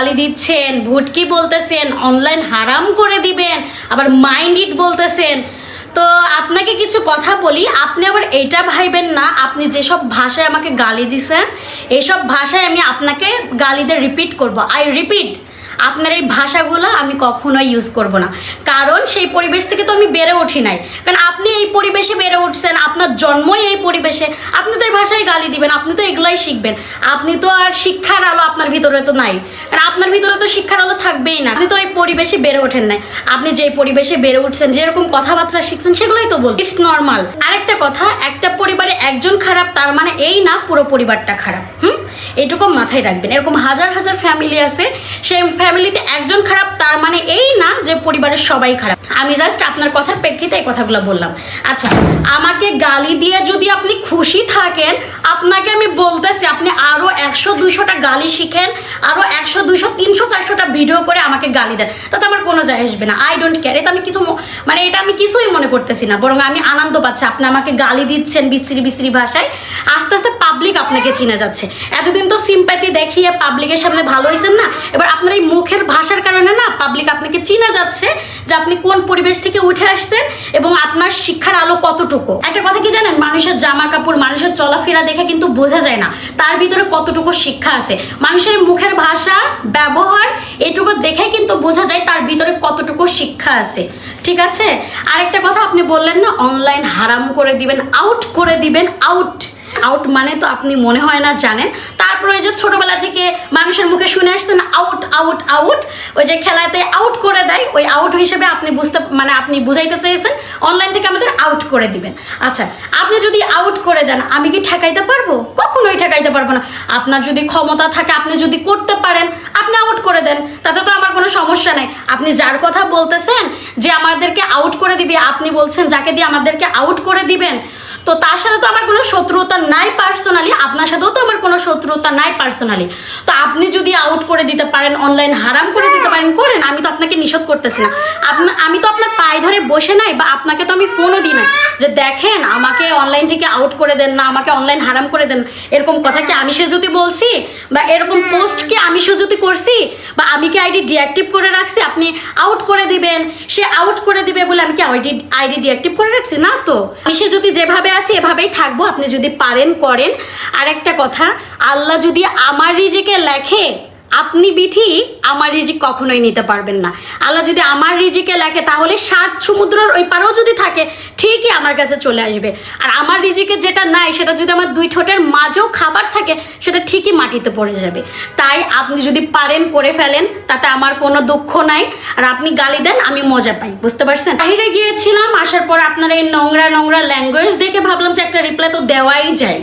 গালি দিচ্ছেন, ভুটকি বলতেছেন, অনলাইন হারাম করে দিবেন, আবার মাইন্ড ইট বলতেছেন। তো আপনাকে কিছু কথা বলি, আপনি আবার এইটা ভাইবেন না আপনি যেসব ভাষায় আমাকে গালি দিছেন এইসব ভাষায় আমি আপনাকে গালিদের রিপিট করব। আই রিপিট, আপনার এই ভাষাগুলো আমি কখনোই ইউজ করব না, কারণ সেই পরিবেশ থেকে তো আমি বেড়ে উঠি নাই। কারণ আপনি এই পরিবেশে বেড়ে উঠছেন, আপনার জন্মই এই পরিবেশে, আপনি তো এই ভাষায় গালি দিবেন, আপনি তো এগুলাই শিখবেন। আপনি তো আর শিক্ষার আলো আপনার ভিতরে তো নাই, কারণ আপনার ভিতরে তো শিক্ষার আলো থাকবেই না। আপনি তো এই পরিবেশে বেড়ে ওঠেন নাই, আপনি যে পরিবেশে বেড়ে উঠছেন, যেরকম কথাবার্তা শিখছেন সেগুলোই তো বল, ইটস নর্মাল। আরেকটা কথা, একটা পরিবারে একজন খারাপ তার মানে এই না পুরো পরিবারটা খারাপ। এইটুকু মাথায় রাখবেন। এরকম হাজার হাজার ফ্যামিলি আছে, সেই ফ্যামিলিতে একজন খারাপ তার মানে এই না যে পরিবারের সবাই খারাপ। আমি জাস্ট আপনার কথার প্রেক্ষিতে এই কথাগুলো বললাম। আচ্ছা, আমাকে গালি দিয়ে যদি আপনি খুশি থাকেন, আপনাকে আমি বলতেছি আপনি আরও 100-200টা গালি শিখেন, আরও 100-200-300-400টা ভিডিও করে আমাকে গালি দেন, তাতে আমার কোনো যায় আসবে না। I don't care. এটা আমি কিছু এটা আমি কিছুই মনে করতেছি না, বরং আমি আনন্দ পাচ্ছি আপনি আমাকে গালি দিচ্ছেন বিশ্রী বিশ্রী ভাষায়। আস্তে আস্তে পাবলিক আপনাকে চিনে যাচ্ছে। এতদিন তো সিম্প্যাথি দেখিয়ে পাবলিকের সামনে ভালো হয়েছেন না, এবার আপনার এই মুখের ভাষার কারণে না পাবলিক আপনাকে চিনে যাচ্ছে যে আপনি কোন পরিবেশ থেকে উঠে আসছেন এবং আপনার শিক্ষার আলো কতটুকু। একটা কথা কি জানেন, মানুষের জামা কাপড়, মানুষের চলাফেরা দেখে কিন্তু বোঝা যায় না তার ভিতরে কতটুকু শিক্ষা আছে। মানুষের মুখের ভাষা, ব্যবহার, এটুকু দেখে কিন্তু বোঝা যায় তার ভিতরে কতটুকু শিক্ষা আছে। ঠিক আছে? আরেকটা কথা, আপনি বললেন না অনলাইন হারাম করে দিবেন, আউট করে দিবেন। আউট মানে তো আপনি মনে হয় না জানেন। তারপরে ওই যে ছোটবেলা থেকে মানুষের মুখে শুনে আসছেন আউট আউট আউট, ওই যে খেলাতে আউট করে দেয়, ওই আউট হিসেবে আপনি আপনি বুঝাইতে চেয়েছেন অনলাইন থেকে আমাদের আউট করে দিবেন। আচ্ছা, আপনি যদি আউট করে দেন আমি কি ঠেকাইতে পারবো? কখনোই ঠেকাইতে পারবো না। আপনার যদি ক্ষমতা থাকে, আপনি যদি করতে পারেন, আপনি আউট করে দেন, তাতে তো আমার কোনো সমস্যা নাই। আপনি যার কথা বলতেছেন যে আমাদেরকে আউট করে দিবে, আপনি বলছেন যাকে দিয়ে আমাদেরকে আউট করে দিবেন, তো তার সাথে তো আমার কোনো শত্রুতা নাই পার্সোনালি, আপনার সাথেও তো আমার কোনো শত্রুতা নাই পার্সোনালি। তো আপনি যদি আউট করে দিতে পারেন, অনলাইন হারাম করে দিতে পারেন, করেন, আমি তো আপনাকে নিষেধ করতেছি না। আমি তো আপনার পায়ে ধরে বসে নাই, বা আপনাকে তো আমি ফোনও দিই না যে দেখেন আমাকে অনলাইন থেকে আউট করে দেন না, আমাকে অনলাইন হারাম করে দেন। এরকম কথা কি আমি সেজুতি বলছি, বা এরকম পোস্ট কি আমি সেজুতি করছি, বা আমি কি আইডি ডিঅ্যাক্টিভ করে রাখছি আপনি আউট করে দিবেন, সে আউট করে দিবে বলে আমি কি আইডি ডিঅ্যাক্টিভ করে রাখছি? না তো, আমি সেজুতি যেভাবে আছি এভাবেই থাকবো, আপনি যদি পারেন করেন। আর একটা কথা, আল্লাহ যদি আমার রিজিকে লেখে আপনি বিথি আমার রিজিক কখনোই নিতে পারবেন না। আল্লাহ যদি আমার রিজিকে লেখে তাহলে 7 সমুদ্রের ওই পারেও যদি থাকে ঠিকই আমার কাছে চলে আসবে। আর আমার রিজিকে যেটা নাই সেটা যদি আমার 2 ঠোঁটের মাঝেও খাবার থাকে সেটা ঠিকই মাটিতে পড়ে যাবে। তাই আপনি যদি পারেন করে ফেলেন, তাতে আমার কোনো দুঃখ নাই। আর আপনি গালি দেন, আমি মজা পাই, বুঝতে পারছেন? বাইরে গিয়েছিলাম, আসার পর আপনার এই নোংরা নোংরা ল্যাঙ্গুয়েজ দেখে ভাবলাম যে একটা রিপ্লাই তো দেওয়াই যায়।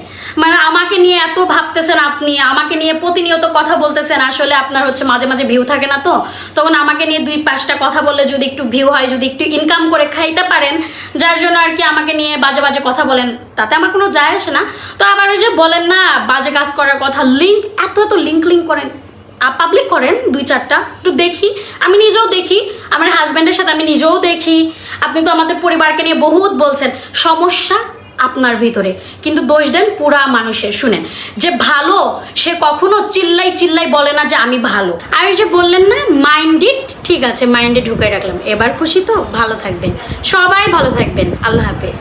আমাকে নিয়ে এত ভাবতেছেন, আপনি আমাকে নিয়ে প্রতিনিয়ত কথা বলতেছেন, আসলে আপনার হচ্ছে মাঝে মাঝে ভিউ থাকে না, তো তখন আমাকে নিয়ে 2-5টা কথা বললে যদি একটু ভিউ হয়, যদি একটু ইনকাম করে খাইতে পারেন, যার জন্য আর কি আমাকে নিয়ে বাজে বাজে কথা বলেন, তাতে আমার কোনো যায় আসে না। তো আবার ওই যে বলেন না বাজে কাজ করার কথা, লিঙ্ক এত লিঙ্ক করেন, পাবলিক করেন 2-4টা, একটু দেখি, আমি নিজেও দেখি, আমার হাজব্যান্ডের সাথে আমি নিজেও দেখি। আপনি তো আমাদের পরিবারকে নিয়ে বহুত বলছেন, সমস্যা আপনার ভিতরে, কিন্তু দোষ দেন পুরা মানুষের। শুনেন, যে ভালো সে কখনো চিল্লাই বলে না যে আমি ভালো। আর যে বললেন না মাইন্ডেড, ঠিক আছে, মাইন্ডে ঢুকাই রাখলাম। এবার খুশি তো? ভালো থাকবেন, সবাই ভালো থাকবেন, আল্লাহ হাফেজ।